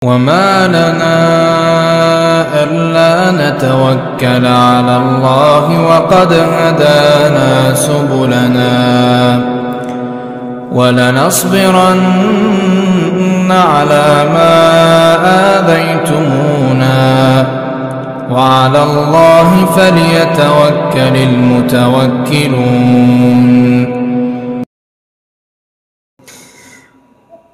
وما لنا ألا نتوكل على الله وقد هدانا سبلنا ولنصبرن على ما آذيتمونا وعلى الله فليتوكل المتوكلون.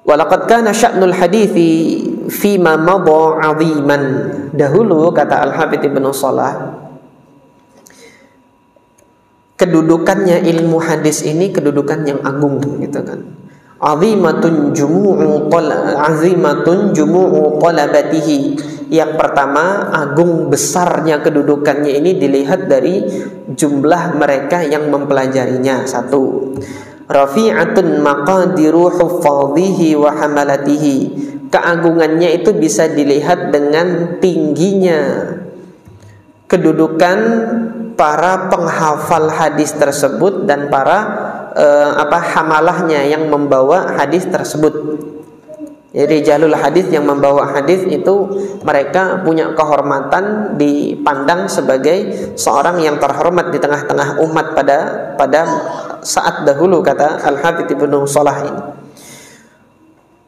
Walaqad kana sya'nul hadithi fima madha 'aziman. Dahulu kata Al-Hafidz Ibnu Shalah, kedudukannya ilmu hadis ini kedudukan yang agung gitu kan. Azimatun jumu'u talabatihi. Yang pertama, agung besarnya kedudukannya ini dilihat dari jumlah mereka yang mempelajarinya. Satu, rafi'atun maqadiru huffadhihi wa hamalatihi. Keagungannya itu bisa dilihat dengan tingginya kedudukan para penghafal hadis tersebut dan para hamalahnya yang membawa hadis tersebut. Jadi jalul hadis yang membawa hadis itu mereka punya kehormatan, dipandang sebagai seorang yang terhormat di tengah-tengah umat pada saat dahulu, kata Al-Hafidz Ibnu Shalah ini.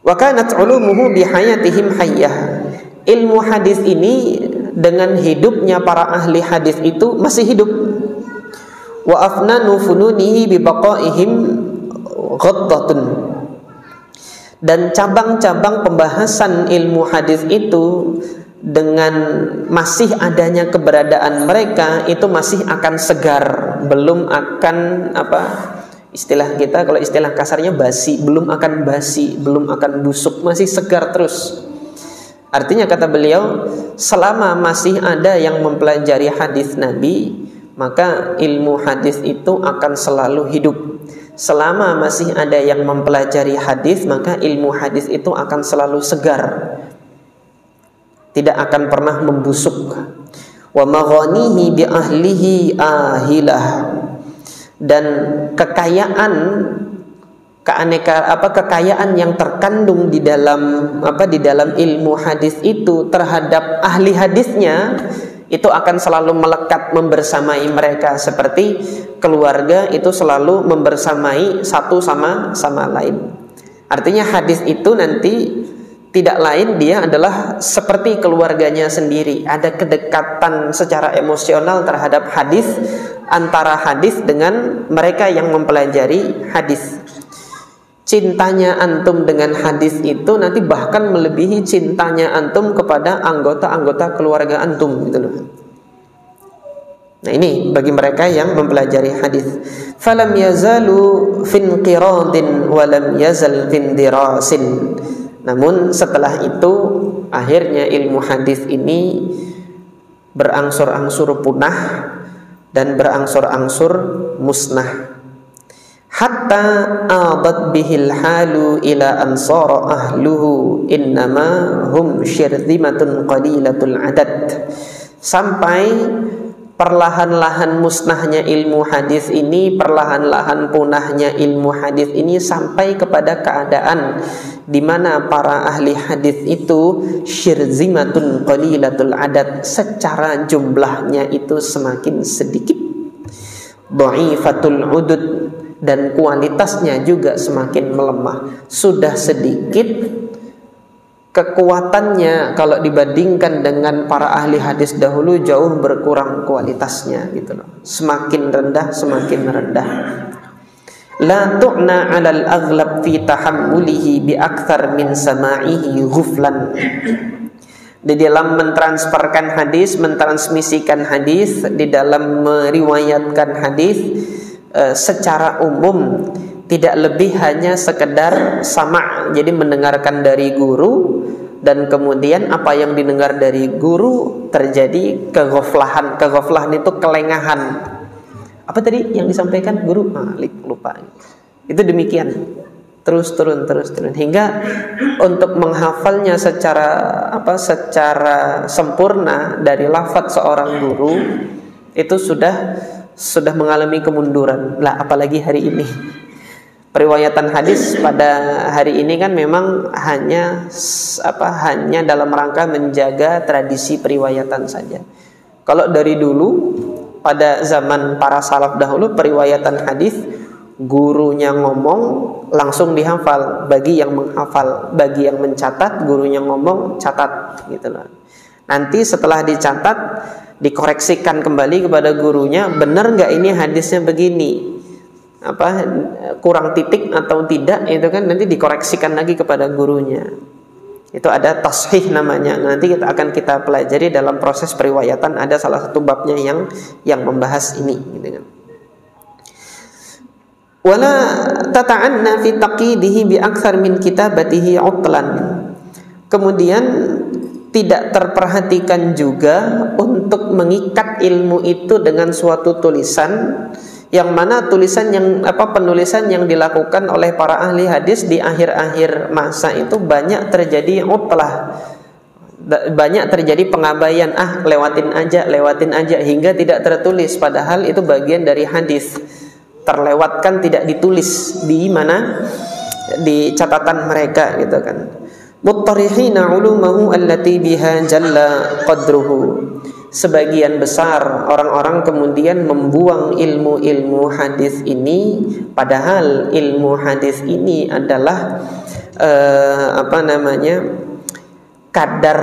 Wa kanat ulumuhu bihayatihim hayyah. Ilmu hadis ini dengan hidupnya para ahli hadis itu masih hidup. Wa afnanu fununihi bi baqaihim ghaddatun. Dan cabang-cabang pembahasan ilmu hadis itu dengan masih adanya keberadaan mereka itu masih akan segar, belum akan istilah kita, kalau istilah kasarnya basi, belum akan basi, belum akan busuk, masih segar terus. Artinya kata beliau, selama masih ada yang mempelajari hadis Nabi, maka ilmu hadis itu akan selalu hidup. Selama masih ada yang mempelajari hadis, maka ilmu hadis itu akan selalu segar, tidak akan pernah membusuk. Wa maghanihi bi ahlihi ahilah. Dan kekayaan yang terkandung di dalam ilmu hadis itu terhadap ahli hadisnya itu akan selalu melekat membersamai mereka, seperti keluarga itu selalu membersamai satu sama lain. Artinya hadis itu nanti tidak lain, dia adalah seperti keluarganya sendiri. Ada kedekatan secara emosional terhadap hadis antara hadis dengan mereka yang mempelajari hadis. Cintanya antum dengan hadis itu nanti bahkan melebihi cintanya antum kepada anggota-anggota keluarga antum gitu loh. Nah, ini bagi mereka yang mempelajari hadis. Falam yazalu finqiradin wa lam yazal findirasin. Namun setelah itu akhirnya ilmu hadis ini berangsur-angsur punah dan berangsur-angsur musnah. Hatta adat bihil halu ila ansara ahluhu innama hum syirzimatun qalilatul adad. Sampai perlahan-lahan musnahnya ilmu hadis ini, perlahan-lahan punahnya ilmu hadis ini, sampai kepada keadaan di mana para ahli hadis itu syirzimatun qalilatul adad, secara jumlahnya itu semakin sedikit, dha'ifatul udud, dan kualitasnya juga semakin melemah. Sudah sedikit kekuatannya kalau dibandingkan dengan para ahli hadis dahulu, jauh berkurang kualitasnya gitu loh. Semakin rendah, semakin rendah. La tu'na 'alal aghlab fi tahammulihi bi akthar min sama'ihi ghuflan. Di dalam mentransferkan hadis, mentransmisikan hadis, di dalam meriwayatkan hadis secara umum tidak lebih hanya sekedar sama, jadi mendengarkan dari guru dan kemudian apa yang didengar dari guru terjadi keghaflahan. Keghaflahan itu kelengahan. Apa tadi yang disampaikan guru? Lupa. Itu demikian. Terus turun hingga untuk menghafalnya secara sempurna dari lafaz seorang guru itu sudah mengalami kemunduran. Lah apalagi hari ini. Periwayatan hadis pada hari ini kan memang hanya dalam rangka menjaga tradisi periwayatan saja. Kalau dari dulu pada zaman para salaf dahulu, periwayatan hadis gurunya ngomong langsung dihafal, bagi yang menghafal, bagi yang mencatat gurunya ngomong catat gitu loh. Nanti setelah dicatat dikoreksikan kembali kepada gurunya, benar nggak ini hadisnya begini, kurang titik atau tidak, itu kan nanti dikoreksikan lagi kepada gurunya. Itu ada tashih namanya. Nanti kita pelajari dalam proses periwayatan, ada salah satu babnya yang membahas ini gitu kan. Wala tata'anna fi taqidihi bi aktsar min kitabatihi utlan. Kemudian tidak terperhatikan juga untuk mengikat ilmu itu dengan suatu tulisan, yang mana penulisan yang dilakukan oleh para ahli hadis di akhir-akhir masa itu banyak terjadi utlah, banyak terjadi pengabaian, lewatin aja hingga tidak tertulis, padahal itu bagian dari hadis, terlewatkan, tidak ditulis di mana, di catatan mereka gitu kan. Muttarihina ulumahu allati biha jalla qadruhu. Sebagian besar orang-orang kemudian membuang ilmu-ilmu hadis ini, padahal ilmu hadis ini adalah kadar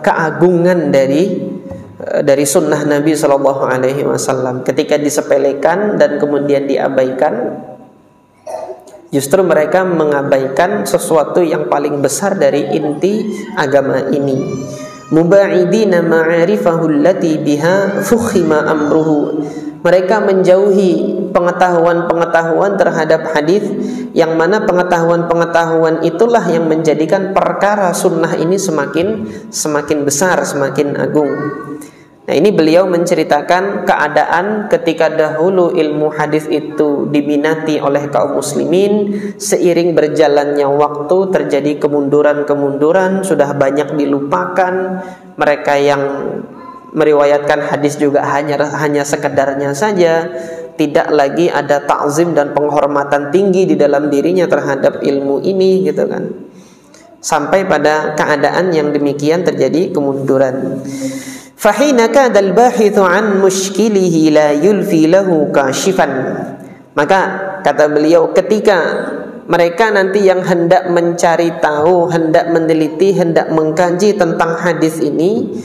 keagungan dari sunnah Nabi Shallallahu Alaihi Wasallam. Ketika disepelekan dan kemudian diabaikan, justru mereka mengabaikan sesuatu yang paling besar dari inti agama ini. Muba'idina ma'arifahu allati biha fukhima amruhu. Mereka menjauhi pengetahuan-pengetahuan terhadap hadis, yang mana pengetahuan-pengetahuan itulah yang menjadikan perkara sunnah ini semakin besar, semakin agung. Nah, ini beliau menceritakan keadaan ketika dahulu ilmu hadis itu diminati oleh kaum muslimin. Seiring berjalannya waktu terjadi kemunduran-kemunduran, sudah banyak dilupakan. Mereka yang meriwayatkan hadis juga hanya sekedarnya saja, tidak lagi ada ta'zim dan penghormatan tinggi di dalam dirinya terhadap ilmu ini gitu kan. Sampai pada keadaan yang demikian terjadi kemunduran. Fahina kadal bahithu an mushkilihi la yulfi lahu kashifan. Maka kata beliau, ketika mereka nanti yang hendak mencari tahu, hendak meneliti, hendak mengkaji tentang hadis ini,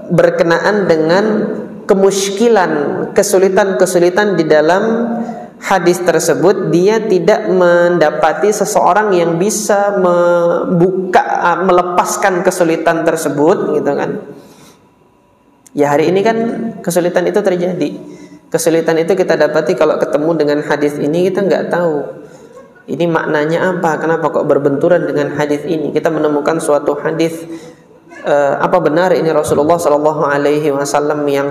berkenaan dengan kemuskilan, kesulitan-kesulitan di dalam hadis tersebut, dia tidak mendapati seseorang yang bisa melepaskan kesulitan tersebut gitu kan. Ya, hari ini kan kesulitan itu terjadi. Kesulitan itu kita dapati kalau ketemu dengan hadis ini, kita nggak tahu ini maknanya apa, kenapa kok berbenturan dengan hadis ini. Kita menemukan suatu hadis, apa benar ini Rasulullah Shallallahu Alaihi Wasallam yang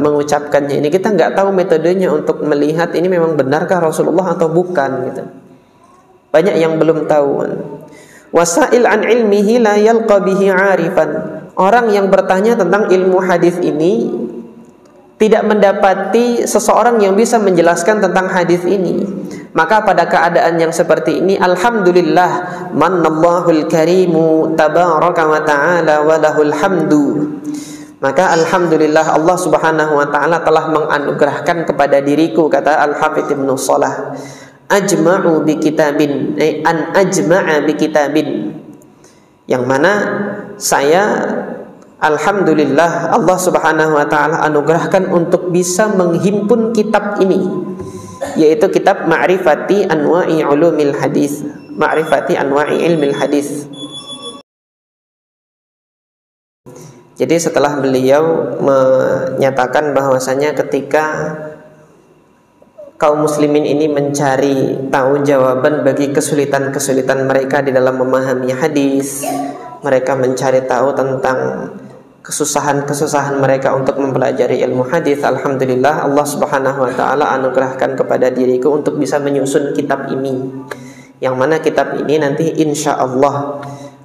mengucapkannya ini. Kita nggak tahu metodenya untuk melihat ini memang benarkah Rasulullah atau bukan gitu. Banyak yang belum tahu. Wasail an ilmihi la yalqa bihi 'arifan. Orang yang bertanya tentang ilmu hadis ini tidak mendapati seseorang yang bisa menjelaskan tentang hadis ini. Maka pada keadaan yang seperti ini, alhamdulillah, mannallahul karimu tabaraka wa ta'ala wa lahul hamdu. Maka alhamdulillah, Allah Subhanahu wa taala telah menganugerahkan kepada diriku, kata Al-Hafidz Ibnu Shalah, ajma'u bi kitabin, an ajma'a bi kitabin, yang mana saya alhamdulillah Allah Subhanahu wa taala anugerahkan untuk bisa menghimpun kitab ini, yaitu kitab Ma'rifati Anwa'i Ulumil Hadis, Ma'rifati Anwa'i Ilmil Hadis. Jadi setelah beliau menyatakan bahwasanya ketika kaum muslimin ini mencari tahu jawaban bagi kesulitan-kesulitan mereka di dalam memahami hadis, mereka mencari tahu tentang kesusahan-kesusahan mereka untuk mempelajari ilmu hadis, alhamdulillah Allah Subhanahu wa taala anugerahkan kepada diriku untuk bisa menyusun kitab ini, yang mana kitab ini nanti insya Allah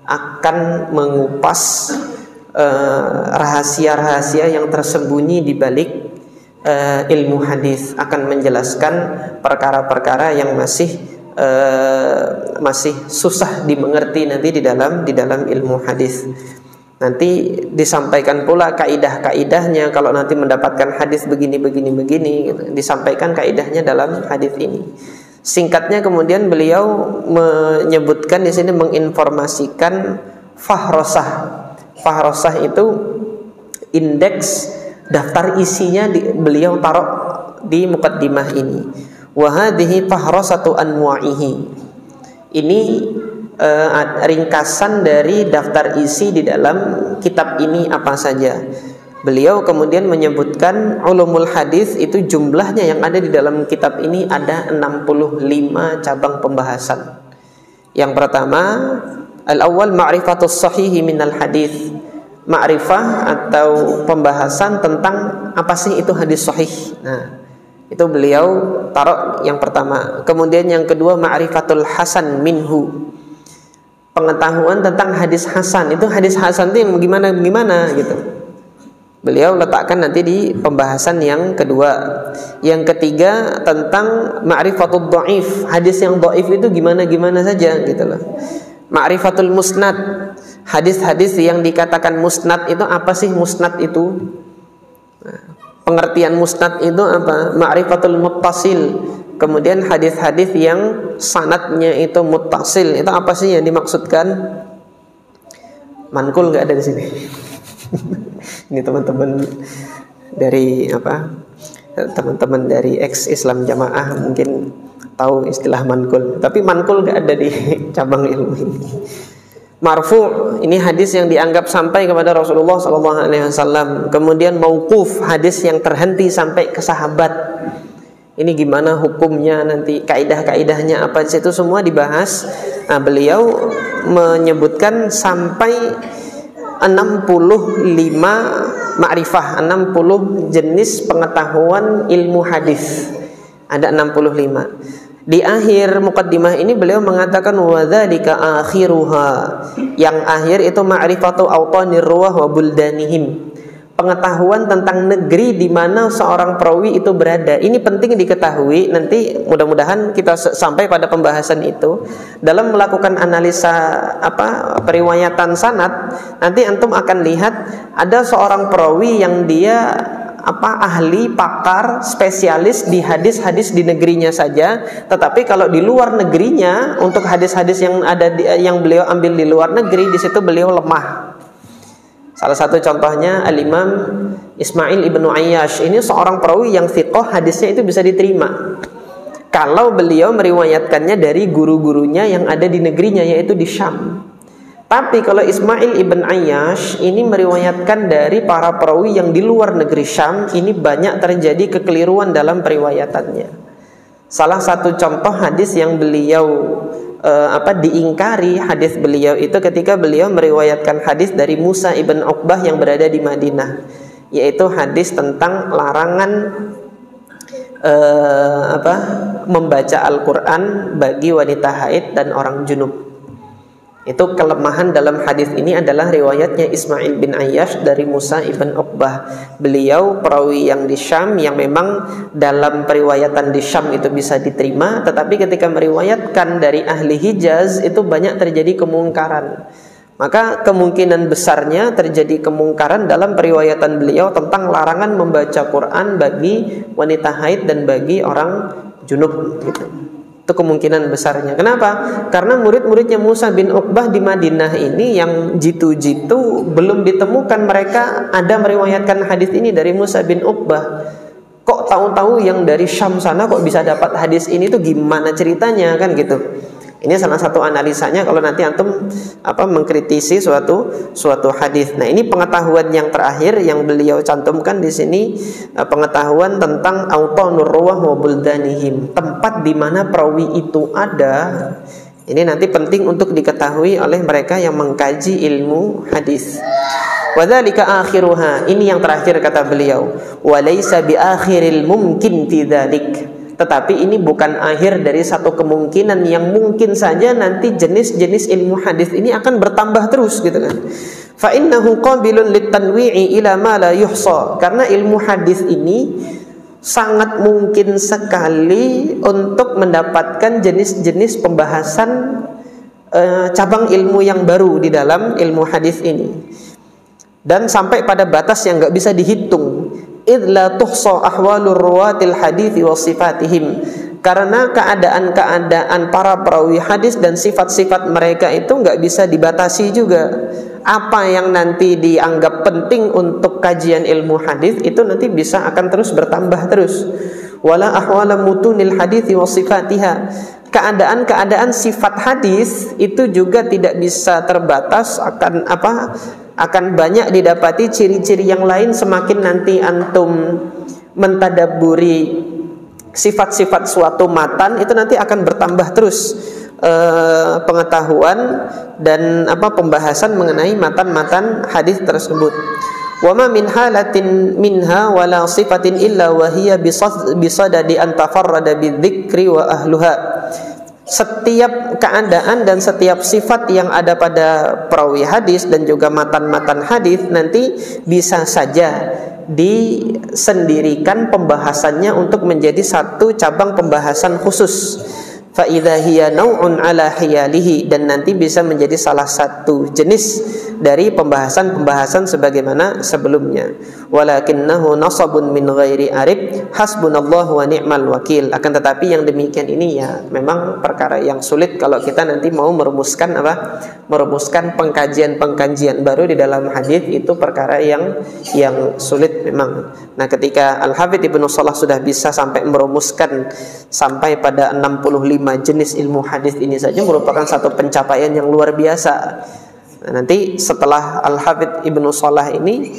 akan mengupas rahasia-rahasia yang tersembunyi di balik ilmu hadis, akan menjelaskan perkara-perkara yang masih susah dimengerti nanti di dalam ilmu hadis. Nanti disampaikan pula kaidah-kaidahnya, kalau nanti mendapatkan hadis begini gitu. Disampaikan kaidahnya dalam hadis ini. Singkatnya kemudian beliau menyebutkan di sini, menginformasikan fahrosah. Fahrosah itu indeks daftar isinya, beliau taruh di muqaddimah ini. Wa hadhihi fahrosatu anwa'ihi. Ini ringkasan dari daftar isi di dalam kitab ini apa saja. Beliau kemudian menyebutkan ulumul hadis itu jumlahnya yang ada di dalam kitab ini ada 65 cabang pembahasan. Yang pertama, al-awwal ma'rifatus sahihi minal hadis. Ma'rifah atau pembahasan tentang apa sih itu hadis sahih. Nah, itu beliau taruh yang pertama. Kemudian yang kedua, ma'rifatul hasan minhu. Pengetahuan tentang hadis hasan. Itu hadis hasan itu yang gimana gitu. Beliau letakkan nanti di pembahasan yang kedua. Yang ketiga tentang ma'rifatul dhaif. Hadis yang dhaif itu gimana saja gitu loh. Ma'rifatul musnad. Hadis-hadis yang dikatakan musnad itu apa sih musnad itu? Nah, pengertian musnad itu apa? Ma'rifatul muttasil. Kemudian hadis-hadis yang sanadnya itu muttasil, itu apa sih yang dimaksudkan? Mankul nggak ada di sini. Ini teman-teman dari teman-teman dari ex Islam Jamaah mungkin tahu istilah mankul, tapi mankul nggak ada di cabang ilmu ini. Marfu, ini hadis yang dianggap sampai kepada Rasulullah SAW. Kemudian mauquf, hadis yang terhenti sampai ke sahabat. Ini gimana hukumnya, nanti kaidah-kaidahnya apa, itu semua dibahas. Nah, beliau menyebutkan sampai 65 ma'rifah, 60 jenis pengetahuan ilmu hadis. Ada 65. Di akhir muqaddimah ini beliau mengatakan wa dzalika akhiruha. Yang akhir itu ma'rifatu awtanir ruwah wa buldanihim. Pengetahuan tentang negeri di mana seorang perawi itu berada. Ini penting diketahui. Nanti mudah-mudahan kita sampai pada pembahasan itu dalam melakukan analisa periwayatan sanad. Nanti antum akan lihat ada seorang perawi yang dia ahli, pakar, spesialis di hadis-hadis di negerinya saja. Tetapi kalau di luar negerinya, untuk hadis-hadis yang yang beliau ambil di luar negeri, di situ beliau lemah. Salah satu contohnya Al-Imam Ismail ibnu Ayyash. Ini seorang perawi yang thiqah, hadisnya itu bisa diterima kalau beliau meriwayatkannya dari guru-gurunya yang ada di negerinya, yaitu di Syam. Tapi kalau Ismail ibn Ayyash ini meriwayatkan dari para perawi yang di luar negeri Syam, ini banyak terjadi kekeliruan dalam periwayatannya. Salah satu contoh hadis yang beliau diingkari hadis beliau itu ketika beliau meriwayatkan hadis dari Musa ibn Uqbah yang berada di Madinah, yaitu hadis tentang larangan membaca Al-Quran bagi wanita haid dan orang junub. Itu kelemahan dalam hadis ini adalah riwayatnya Ismail bin Ayyash dari Musa ibn Uqbah. Beliau perawi yang di Syam, yang memang dalam periwayatan di Syam itu bisa diterima, tetapi ketika meriwayatkan dari ahli Hijaz itu banyak terjadi kemungkaran. Maka kemungkinan besarnya terjadi kemungkaran dalam periwayatan beliau tentang larangan membaca Quran bagi wanita haid dan bagi orang junub gitu. Itu kemungkinan besarnya. Kenapa? Karena murid-muridnya Musa bin Uqbah di Madinah ini yang jitu-jitu belum ditemukan mereka ada meriwayatkan hadis ini dari Musa bin Uqbah. Kok tahu-tahu yang dari Syam sana kok bisa dapat hadis ini, tuh gimana ceritanya kan gitu. Ini salah satu analisanya kalau nanti antum mengkritisi suatu hadis. Nah, ini pengetahuan yang terakhir yang beliau cantumkan di sini, pengetahuan tentang autanur ruwah wa buldanihim, tempat di mana perawi itu ada. Ini nanti penting untuk diketahui oleh mereka yang mengkaji ilmu hadis. Wa dzalika akhiruha, ini yang terakhir kata beliau. Wa laisa bi akhiril mumkin fi dzalik. Tetapi ini bukan akhir dari satu kemungkinan yang mungkin saja nanti jenis-jenis ilmu hadis ini akan bertambah terus gitu kan. Fa innahu qabilun litanwi'i ila ma la yuhsa. Karena ilmu hadis ini sangat mungkin sekali untuk mendapatkan jenis-jenis pembahasan cabang ilmu yang baru di dalam ilmu hadis ini, dan sampai pada batas yang nggak bisa dihitung. Idh la tuhsa ahwalur ruwatil hadithi wa sifatihim, karena keadaan-keadaan para perawi hadis dan sifat-sifat mereka itu nggak bisa dibatasi juga. Apa yang nanti dianggap penting untuk kajian ilmu hadis itu nanti bisa akan terus bertambah terus. Wala ahwala mutunil hadithi wa sifatiha, keadaan-keadaan sifat hadis itu juga tidak bisa terbatas, akan banyak didapati ciri-ciri yang lain semakin nanti antum mentadaburi sifat-sifat suatu matan, itu nanti akan bertambah terus pengetahuan dan pembahasan mengenai matan-matan hadis tersebut. Wa ma min halatin minha wala sifatin illa wa hiya bisadadi an tafarrada bidzikri wa ahluha. Setiap keadaan dan setiap sifat yang ada pada perawi hadis dan juga matan-matan hadis nanti bisa saja disendirikan pembahasannya untuk menjadi satu cabang pembahasan khusus. Fa idza hiya naw'un ala hiyalihi, dan nanti bisa menjadi salah satu jenis dari pembahasan-pembahasan sebagaimana sebelumnya. Walakinnahu nasabun min ghairi arib hasbunallahu wa ni'mal wakil. Akan tetapi yang demikian ini ya memang perkara yang sulit kalau kita nanti mau merumuskan pengkajian baru di dalam hadis, itu perkara yang sulit memang. Nah, ketika Al-Hafidz Ibnu Shalah sudah bisa sampai merumuskan sampai pada 65 jenis ilmu hadis ini saja merupakan satu pencapaian yang luar biasa. Nah, nanti setelah Al-Hafidz Ibnu Shalah ini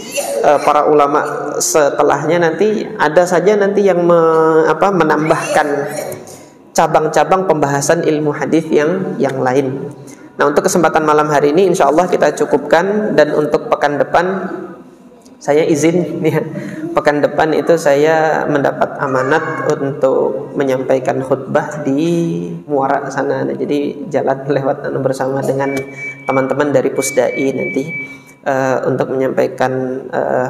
para ulama setelahnya nanti ada saja nanti yang menambahkan cabang-cabang pembahasan ilmu hadis yang lain. Nah, untuk kesempatan malam hari ini insya Allah kita cukupkan, dan untuk pekan depan saya izin ya, pekan depan itu saya mendapat amanat untuk menyampaikan khutbah di Muara sana. Nah, jadi jalan lewat bersama dengan teman-teman dari Pusdai nanti untuk menyampaikan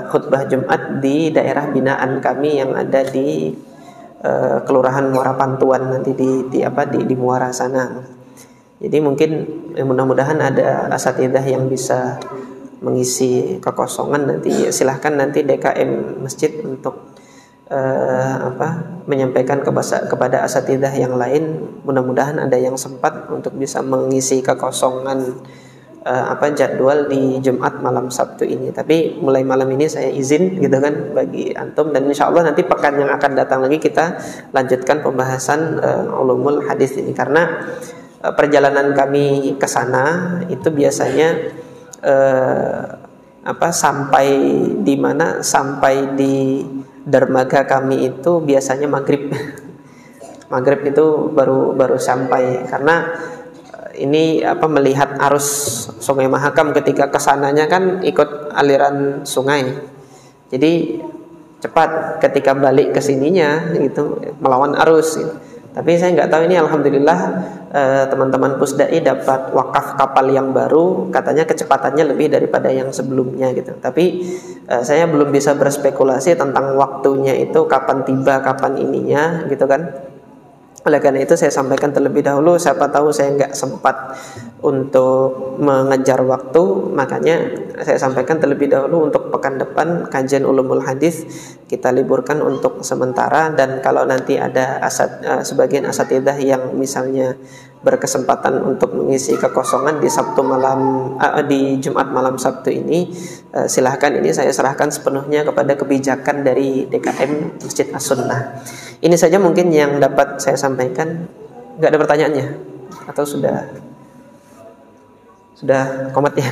khutbah Jumat di daerah binaan kami yang ada di Kelurahan Muara Pantuan nanti di Muara sana. Jadi mungkin mudah-mudahan ada asatidzah yang bisa mengisi kekosongan nanti. Silahkan nanti DKM masjid untuk menyampaikan kepada asatidzah yang lain. Mudah-mudahan ada yang sempat untuk bisa mengisi kekosongan jadwal di Jumat malam Sabtu ini. Tapi mulai malam ini saya izin gitu kan bagi antum, dan insya Allah nanti pekan yang akan datang lagi kita lanjutkan pembahasan ulumul hadis ini, karena perjalanan kami ke sana itu biasanya sampai di mana, sampai di dermaga kami itu biasanya maghrib itu baru sampai, karena ini melihat arus Sungai Mahakam ketika kesananya kan ikut aliran sungai, jadi cepat ketika balik ke sininya gitu melawan arus gitu. Tapi saya nggak tahu ini, alhamdulillah teman-teman Pusdai dapat wakaf kapal yang baru, katanya kecepatannya lebih daripada yang sebelumnya gitu. Tapi saya belum bisa berspekulasi tentang waktunya itu kapan tiba, kapan ininya gitu kan. Oleh karena itu saya sampaikan terlebih dahulu, siapa tahu saya nggak sempat untuk mengejar waktu, makanya saya sampaikan terlebih dahulu untuk pekan depan kajian ulumul hadis kita liburkan untuk sementara. Dan kalau nanti ada sebagian asatidzah yang misalnya berkesempatan untuk mengisi kekosongan di di Jumat malam Sabtu ini, silahkan, ini saya serahkan sepenuhnya kepada kebijakan dari DKM Masjid As-Sunnah. Ini saja mungkin yang dapat saya sampaikan. Nggak ada pertanyaannya atau sudah komat ya?